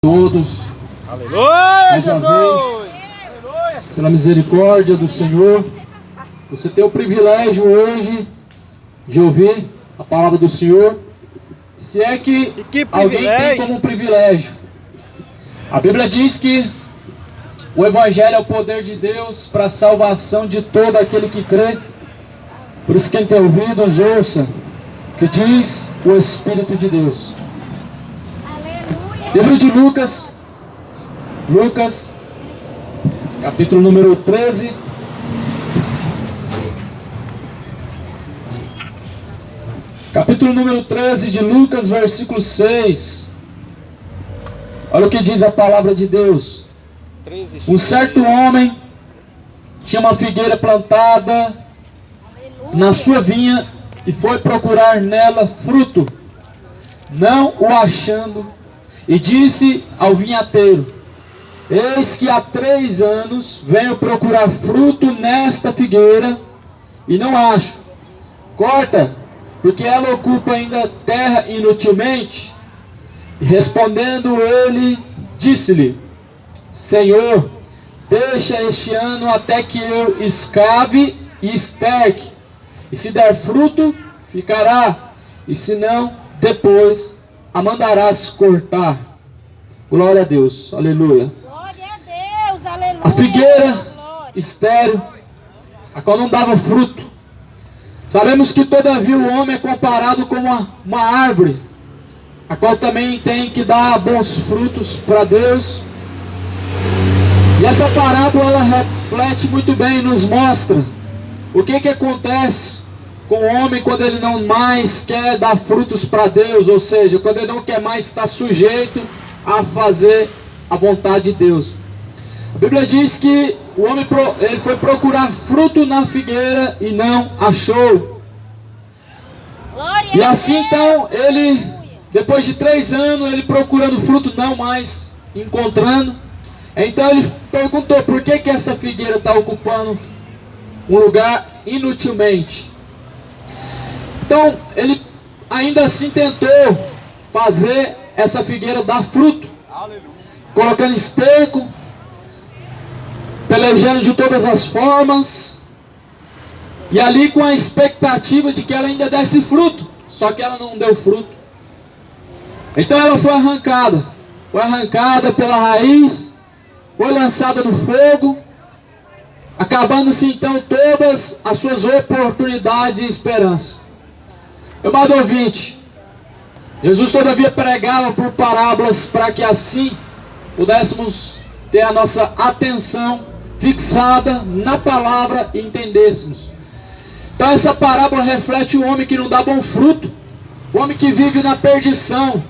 Todos, Aleluia, mais uma vez, pela misericórdia do Senhor, você tem o privilégio hoje de ouvir a palavra do Senhor, se é que alguém tem como privilégio. A Bíblia diz que o Evangelho é o poder de Deus para a salvação de todo aquele que crê. Por isso, quem tem ouvidos, ouça o que diz o Espírito de Deus. Livro de Lucas, capítulo número 13. Capítulo número 13 de Lucas, versículo 6. Olha o que diz a palavra de Deus. Um certo homem tinha uma figueira plantada na sua vinha e foi procurar nela fruto, não o achando, e disse ao vinhateiro: eis que há 3 anos venho procurar fruto nesta figueira e não acho. Corta, porque ela ocupa ainda terra inutilmente. E respondendo ele, disse-lhe: Senhor, deixa este ano até que eu escave e esterque, e se der fruto, ficará, e se não, depois a mandarás cortar. Glória a Deus, aleluia. Glória a Deus, aleluia. A figueira estéril, a qual não dava fruto. Sabemos que todavia o homem é comparado com uma árvore, a qual também tem que dar bons frutos para Deus. E essa parábola ela reflete muito bem e nos mostra o que acontece com o homem quando ele não mais quer dar frutos para Deus, ou seja, quando ele não quer mais estar sujeito a fazer a vontade de Deus. A Bíblia diz que o homem ele foi procurar fruto na figueira e não achou. Glória E a assim Deus. então ele, depois de 3 anos, ele procurando fruto, não mais encontrando. Então ele perguntou: por que essa figueira está ocupando um lugar inutilmente? Então ele ainda assim tentou fazer essa figueira dar fruto, colocando esterco, pelejando de todas as formas, e ali com a expectativa de que ela ainda desse fruto, só que ela não deu fruto. Então ela foi arrancada pela raiz, foi lançada no fogo, acabando-se então todas as suas oportunidades e esperanças. Meu amado ouvinte, Jesus todavia pregava por parábolas para que assim pudéssemos ter a nossa atenção fixada na palavra e entendêssemos. Então essa parábola reflete o homem que não dá bom fruto, o homem que vive na perdição,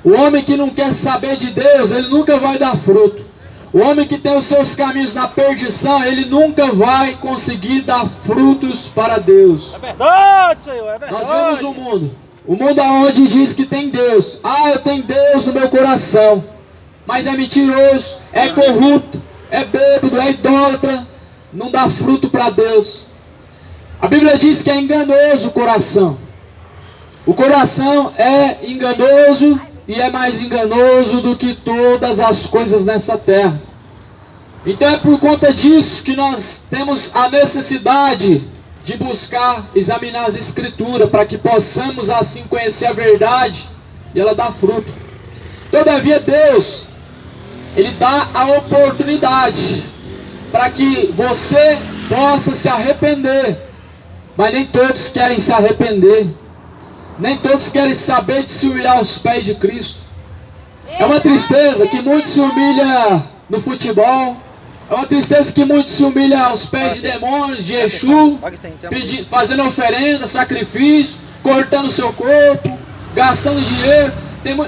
o homem que não quer saber de Deus, ele nunca vai dar fruto. O homem que tem os seus caminhos na perdição, ele nunca vai conseguir dar frutos para Deus. É verdade, Senhor, é verdade. Nós vemos o mundo onde diz que tem Deus. Ah, eu tenho Deus no meu coração. Mas é mentiroso, é corrupto, é bêbado, é idólatra, não dá fruto para Deus. A Bíblia diz que é enganoso o coração. O coração é enganoso e é mais enganoso do que todas as coisas nessa terra. Então é por conta disso que nós temos a necessidade de buscar, examinar as Escrituras, para que possamos assim conhecer a verdade e ela dar fruto. Todavia Deus, Ele dá a oportunidade para que você possa se arrepender, mas nem todos querem se arrepender, nem todos querem saber de se humilhar aos pés de Cristo. É uma tristeza que muitos se humilham no futebol, é uma tristeza que muitos se humilham aos pés de demônios, de Exu, fazendo oferenda, sacrifício, cortando o seu corpo, gastando dinheiro.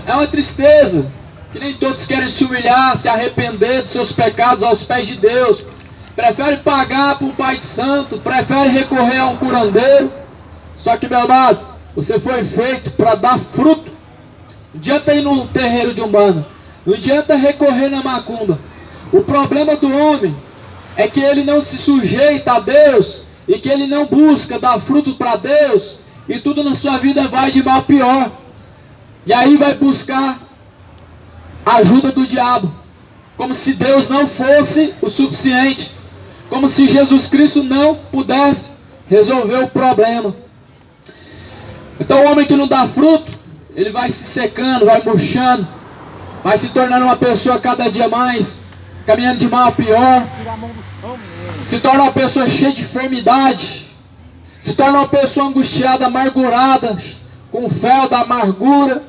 É uma tristeza que nem todos querem se humilhar, se arrepender dos seus pecados aos pés de Deus. Prefere pagar para um pai de santo, prefere recorrer a um curandeiro. Só que, meu amado, você foi feito para dar fruto. Não adianta ir no terreiro de Umbanda, não adianta recorrer na macumba. O problema do homem é que ele não se sujeita a Deus e que ele não busca dar fruto para Deus, e tudo na sua vida vai de mal a pior. E aí vai buscar ajuda do diabo. Como se Deus não fosse o suficiente. Como se Jesus Cristo não pudesse resolver o problema. Então o homem que não dá fruto, ele vai se secando, vai murchando, vai se tornando uma pessoa cada dia mais, caminhando de mal a pior, se torna uma pessoa cheia de enfermidade, se torna uma pessoa angustiada, amargurada, com o fel da amargura,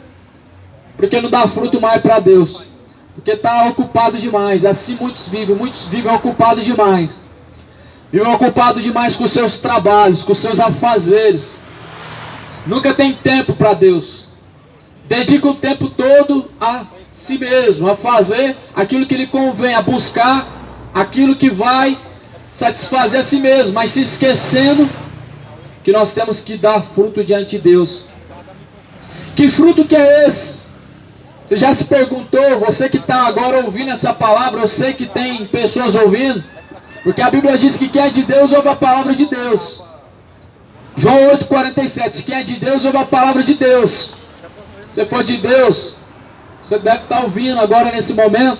porque não dá fruto mais para Deus, porque está ocupado demais. Assim muitos vivem ocupados demais, vivem ocupados demais com seus trabalhos, com seus afazeres, nunca tem tempo para Deus, dedica o tempo todo a si mesmo, a fazer aquilo que lhe convém, a buscar aquilo que vai satisfazer a si mesmo, mas se esquecendo que nós temos que dar fruto diante de Deus. Que fruto que é esse? Você já se perguntou? Você que está agora ouvindo essa palavra, eu sei que tem pessoas ouvindo, porque a Bíblia diz que quem é de Deus ouve a palavra de Deus. João 8,47, quem é de Deus ouve a palavra de Deus. Se for de Deus, você deve estar ouvindo agora nesse momento.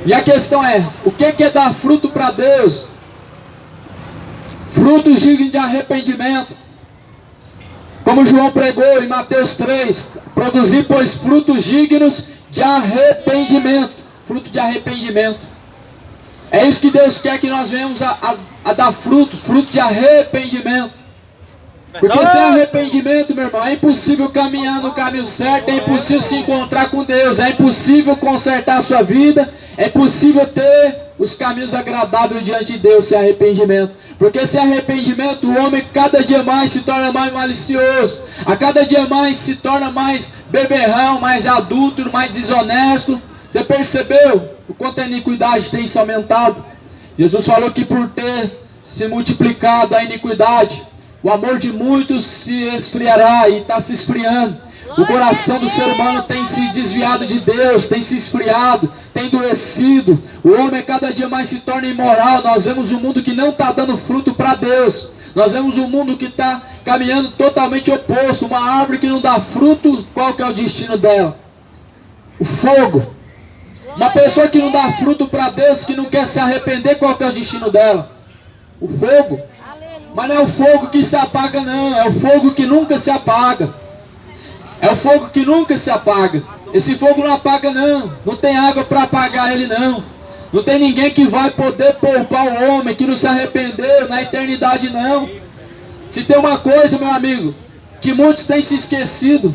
E a questão é, o que é dar fruto para Deus? Frutos dignos de arrependimento. Como João pregou em Mateus 3, produzir, pois, frutos dignos de arrependimento. Fruto de arrependimento. É isso que Deus quer que nós venhamos a dar frutos, fruto de arrependimento. Porque sem arrependimento, meu irmão, é impossível caminhar no caminho certo, é impossível se encontrar com Deus, é impossível consertar a sua vida, é impossível ter os caminhos agradáveis diante de Deus sem arrependimento. Porque sem arrependimento o homem cada dia mais se torna mais malicioso, a cada dia mais se torna mais beberrão, mais adúltero, mais desonesto. Você percebeu o quanto a iniquidade tem se aumentado? Jesus falou que por ter se multiplicado a iniquidade, o amor de muitos se esfriará, e está se esfriando. O coração do ser humano tem se desviado de Deus, tem se esfriado, tem endurecido. O homem cada dia mais se torna imoral. Nós vemos um mundo que não está dando fruto para Deus. Nós vemos um mundo que está caminhando totalmente oposto. Uma árvore que não dá fruto, qual que é o destino dela? O fogo. Uma pessoa que não dá fruto para Deus, que não quer se arrepender, qual que é o destino dela? O fogo. Mas não é o fogo que se apaga, não. É o fogo que nunca se apaga. É o fogo que nunca se apaga. Esse fogo não apaga, não. Não tem água para apagar ele, não. Não tem ninguém que vai poder poupar o homem que não se arrependeu na eternidade, não. Se tem uma coisa, meu amigo, que muitos têm se esquecido,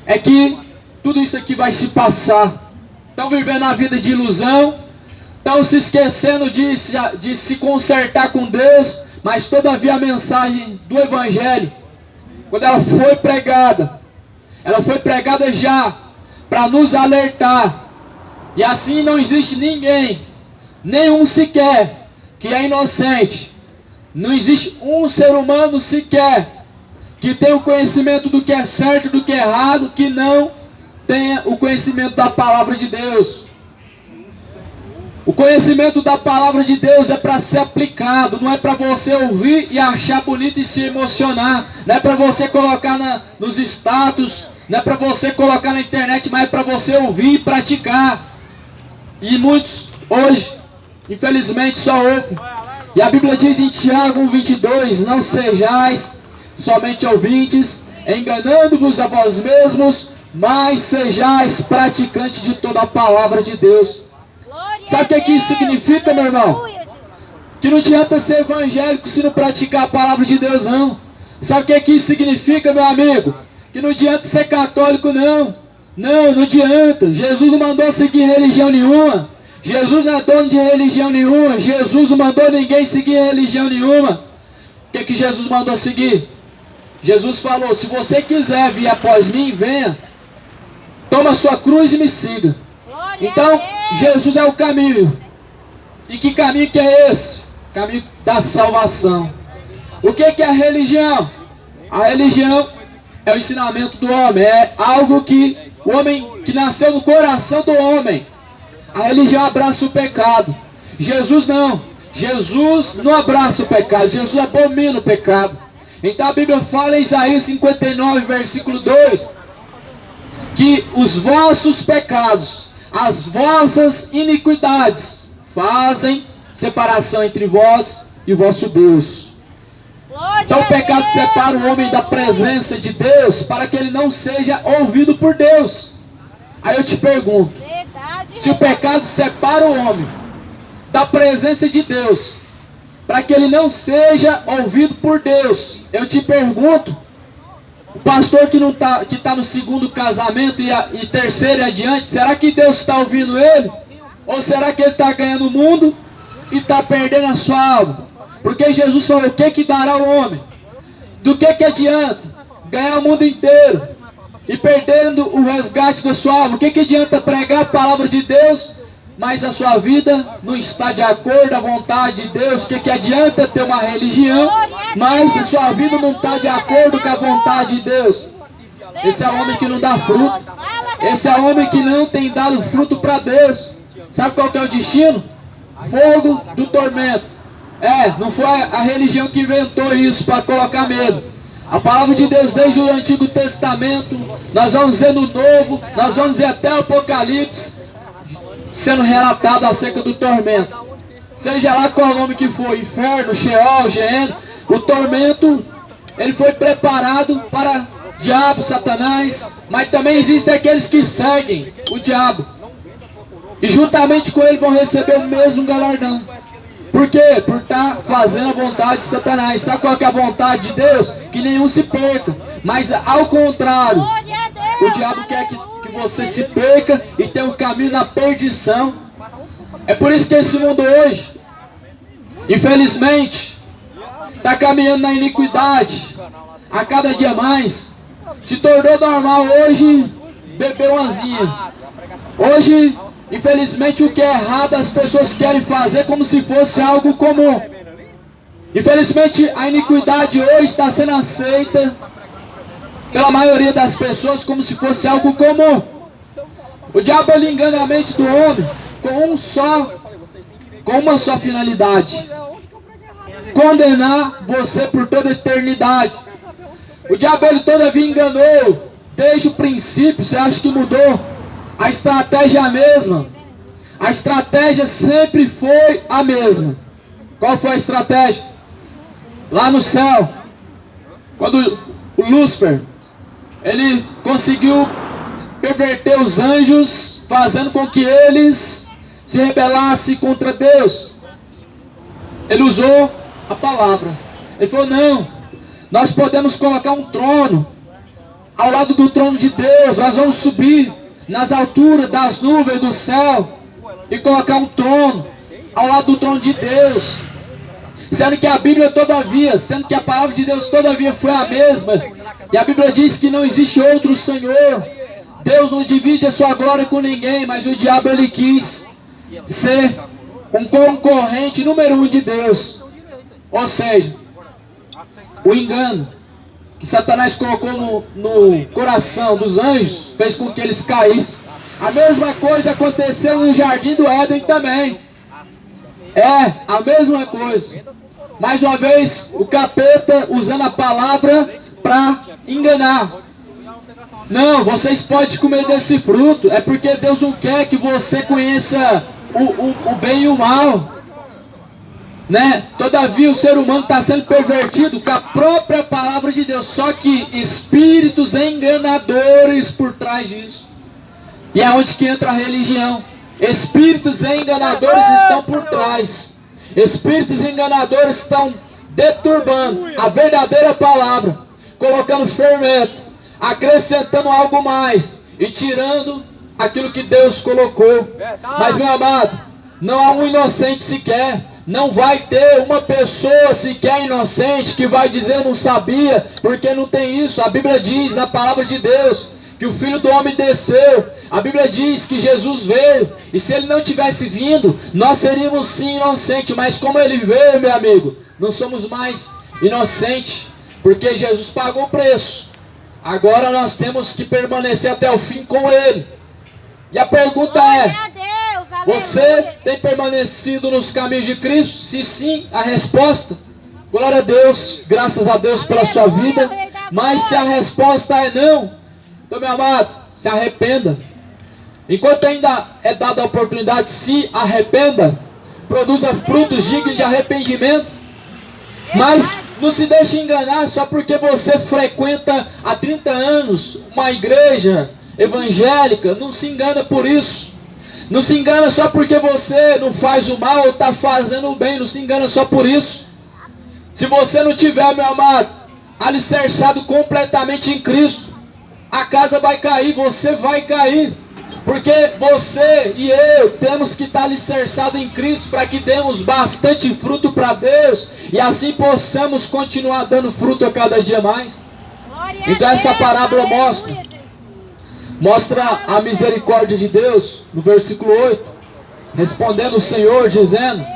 é que tudo isso aqui vai se passar. Estão vivendo a vida de ilusão, estão se esquecendo de se consertar com Deus. Mas todavia a mensagem do Evangelho, quando ela foi pregada já para nos alertar. E assim não existe ninguém, nenhum sequer, que é inocente. Não existe um ser humano sequer que tenha o conhecimento do que é certo e do que é errado, que não tenha o conhecimento da palavra de Deus. O conhecimento da palavra de Deus é para ser aplicado, não é para você ouvir e achar bonito e se emocionar, não é para você colocar nos status, não é para você colocar na internet, mas é para você ouvir e praticar. E muitos hoje, infelizmente, só ouvem. E a Bíblia diz em Tiago 1,22, não sejais somente ouvintes, enganando-vos a vós mesmos, mas sejais praticantes de toda a palavra de Deus. Sabe o que isso significa, meu irmão? Que não adianta ser evangélico se não praticar a palavra de Deus, não. Sabe o que isso significa, meu amigo? Que não adianta ser católico, não. Não adianta. Jesus não mandou seguir religião nenhuma. Jesus não é dono de religião nenhuma. Jesus não mandou ninguém seguir religião nenhuma. O que Jesus mandou seguir? Jesus falou, se você quiser vir após mim, venha. Toma sua cruz e me siga. Então, Jesus é o caminho. E que caminho que é esse? Caminho da salvação. O que é a religião? A religião é o ensinamento do homem. É algo que o homem, que nasceu no coração do homem. A religião abraça o pecado. Jesus não. Jesus não abraça o pecado. Jesus abomina o pecado. Então a Bíblia fala em Isaías 59, versículo 2. que os vossos pecados, as vossas iniquidades, fazem separação entre vós e o vosso Deus. Então o pecado separa o homem da presença de Deus para que ele não seja ouvido por Deus. Aí eu te pergunto, se o pecado separa o homem da presença de Deus para que ele não seja ouvido por Deus, eu te pergunto, o pastor que está no segundo casamento e terceiro e adiante, será que Deus está ouvindo ele? Ou será que ele está ganhando o mundo e está perdendo a sua alma? Porque Jesus falou, o que dará o homem? Do que adianta ganhar o mundo inteiro e perdendo o resgate da sua alma? O que adianta pregar a palavra de Deus, mas a sua vida não está de acordo à vontade de Deus? O que adianta ter uma religião, mas a sua vida não está de acordo com a vontade de Deus? Esse é o homem que não dá fruto. Esse é o homem que não tem dado fruto para Deus. Sabe qual que é o destino? Fogo do tormento. Não foi a religião que inventou isso para colocar medo. A palavra de Deus desde o Antigo Testamento, nós vamos ver no Novo, nós vamos ver até o Apocalipse, sendo relatado acerca do tormento. Seja lá qual o nome que for, inferno, Sheol, Gehenna, o tormento, ele foi preparado para diabo, Satanás, mas também existem aqueles que seguem o diabo. E juntamente com ele vão receber o mesmo galardão. Por quê? Por estar fazendo a vontade de Satanás. Sabe qual que é a vontade de Deus? Que nenhum se perca. Mas ao contrário, o diabo quer que você se perca e tenha um caminho na perdição. É por isso que esse mundo hoje, infelizmente, está caminhando na iniquidade. A cada dia mais. Se tornou normal hoje beber uma zinha. Hoje, infelizmente, o que é errado as pessoas querem fazer como se fosse algo comum. Infelizmente, a iniquidade hoje está sendo aceita pela maioria das pessoas como se fosse algo comum. O diabo ele engana a mente do homem com uma só finalidade: condenar você por toda a eternidade. O diabo ele todavia enganou desde o princípio. Você acha que mudou? A estratégia é a mesma. A estratégia sempre foi a mesma. Qual foi a estratégia? Lá no céu, quando o Lúcifer, ele conseguiu perverter os anjos, fazendo com que eles se rebelassem contra Deus. Ele usou a palavra. Ele falou, não, nós podemos colocar um trono ao lado do trono de Deus. Nós vamos subir nas alturas das nuvens do céu e colocar um trono ao lado do trono de Deus. Sendo que a Bíblia todavia, sendo que a palavra de Deus todavia foi a mesma. E a Bíblia diz que não existe outro Senhor. Deus não divide a sua glória com ninguém, mas o diabo ele quis ser um concorrente número 1 de Deus. Ou seja, o engano que Satanás colocou no coração dos anjos fez com que eles caíssem. A mesma coisa aconteceu no jardim do Éden também. A mesma coisa. Mais uma vez, o capeta usando a palavra para enganar. Não, vocês podem comer desse fruto. É porque Deus não quer que você conheça o bem e o mal. Todavia o ser humano está sendo pervertido com a própria palavra de Deus. Só que espíritos enganadores por trás disso. E é onde que entra a religião. Espíritos enganadores estão por trás. Espíritos enganadores estão deturbando a verdadeira palavra, colocando fermento, acrescentando algo mais e tirando aquilo que Deus colocou. Mas, meu amado, não há um inocente sequer. Não vai ter uma pessoa sequer inocente que vai dizer eu não sabia, porque não tem isso. A Bíblia diz na palavra de Deus que o Filho do Homem desceu. A Bíblia diz que Jesus veio, e se ele não tivesse vindo, nós seríamos sim inocentes, mas como ele veio, meu amigo, não somos mais inocentes, porque Jesus pagou o preço. Agora nós temos que permanecer até o fim com ele. E a pergunta é: você tem permanecido nos caminhos de Cristo? Se sim, a resposta, glória a Deus, graças a Deus pela sua vida. Mas se a resposta é não, então, meu amado, se arrependa. Enquanto ainda é dada a oportunidade, se arrependa, produza frutos dignos de arrependimento. Mas não se deixe enganar só porque você frequenta há 30 anos uma igreja evangélica. Não se engana por isso. Não se engana só porque você não faz o mal ou está fazendo o bem. Não se engana só por isso. Se você não tiver, meu amado, alicerçado completamente em Cristo, a casa vai cair, você vai cair. Porque você e eu temos que estar alicerçados em Cristo para que demos bastante fruto para Deus e assim possamos continuar dando fruto a cada dia mais. Então essa parábola mostra a misericórdia de Deus, no versículo 8, respondendo o Senhor, dizendo: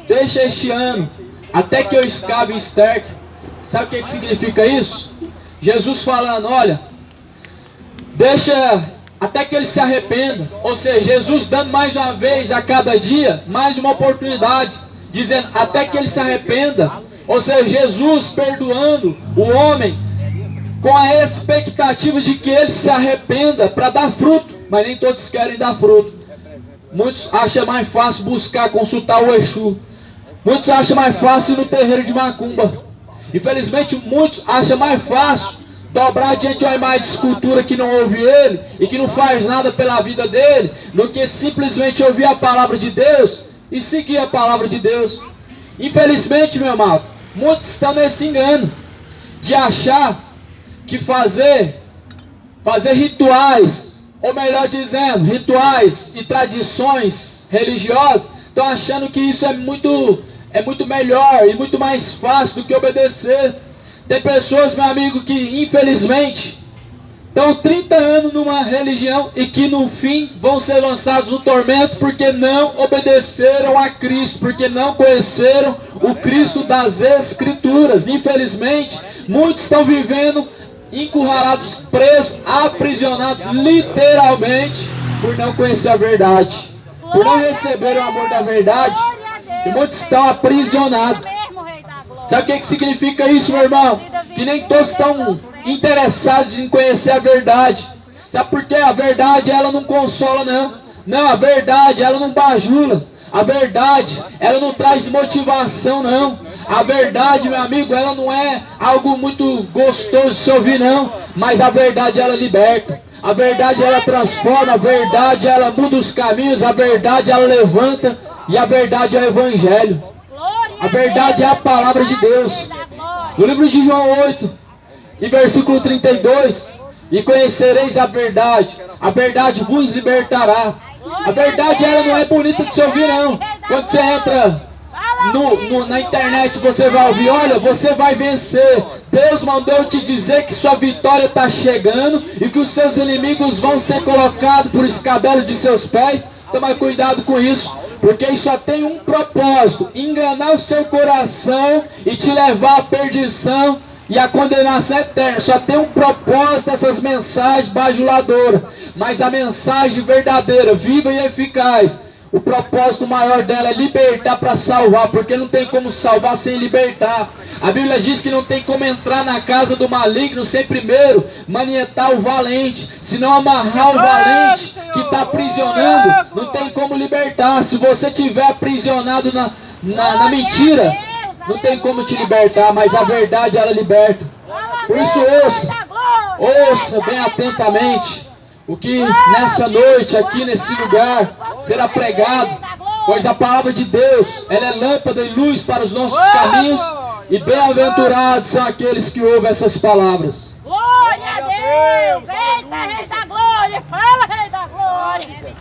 deixa este ano, até que eu escave e esterque. Sabe o que significa isso? Jesus falando, olha, deixa até que ele se arrependa. Ou seja, Jesus dando mais uma vez a cada dia, mais uma oportunidade, dizendo até que ele se arrependa. Ou seja, Jesus perdoando o homem com a expectativa de que ele se arrependa para dar fruto. Mas nem todos querem dar fruto. Muitos acham mais fácil buscar, consultar o Exu. Muitos acham mais fácil ir no terreiro de macumba. Infelizmente muitos acham mais fácil dobrar diante de uma imagem de escultura que não ouve ele e que não faz nada pela vida dele, do que simplesmente ouvir a palavra de Deus e seguir a palavra de Deus. Infelizmente, meu amado, muitos estão nesse engano de achar que fazer rituais, ou melhor dizendo, rituais e tradições religiosas, estão achando que isso é muito melhor e muito mais fácil do que obedecer. Tem pessoas, meu amigo, que infelizmente estão 30 anos numa religião e que no fim vão ser lançados no tormento porque não obedeceram a Cristo, porque não conheceram o Cristo das Escrituras. Infelizmente, muitos estão vivendo encurralados, presos, aprisionados, literalmente, por não conhecer a verdade, por não receber o amor da verdade, e muitos estão aprisionados. Sabe o que significa isso, meu irmão? Que nem todos estão interessados em conhecer a verdade. Sabe por quê? A verdade, ela não consola, não. Não, a verdade, ela não bajula. A verdade, ela não traz motivação, não. A verdade, meu amigo, ela não é algo muito gostoso de se ouvir, não. Mas a verdade, ela liberta. A verdade, ela transforma. A verdade, ela muda os caminhos. A verdade, ela levanta. E a verdade é o Evangelho. A verdade é a palavra de Deus. No livro de João 8, e versículo 32, e conhecereis a verdade vos libertará. A verdade, ela não é bonita de se ouvir, não. Quando você entra na internet, você vai ouvir, olha, você vai vencer. Deus mandou te dizer que sua vitória está chegando e que os seus inimigos vão ser colocados por escabelo de seus pés. Toma cuidado com isso, porque isso só tem um propósito: enganar o seu coração e te levar à perdição e à condenação eterna. Só tem um propósito essas mensagens bajuladoras. Mas a mensagem verdadeira, viva e eficaz, o propósito maior dela é libertar para salvar, porque não tem como salvar sem libertar. A Bíblia diz que não tem como entrar na casa do maligno sem primeiro manietar o valente. Se não amarrar o valente que está aprisionando, não tem como libertar. Se você estiver aprisionado na mentira, não tem como te libertar, mas a verdade, ela liberta. Por isso ouça bem atentamente o que nessa noite, aqui nesse lugar, será pregado. Pois a palavra de Deus, ela é lâmpada e luz para os nossos caminhos. E bem-aventurados são aqueles que ouvem essas palavras. Glória a Deus! Eita, Rei da Glória! Fala, Rei da Glória!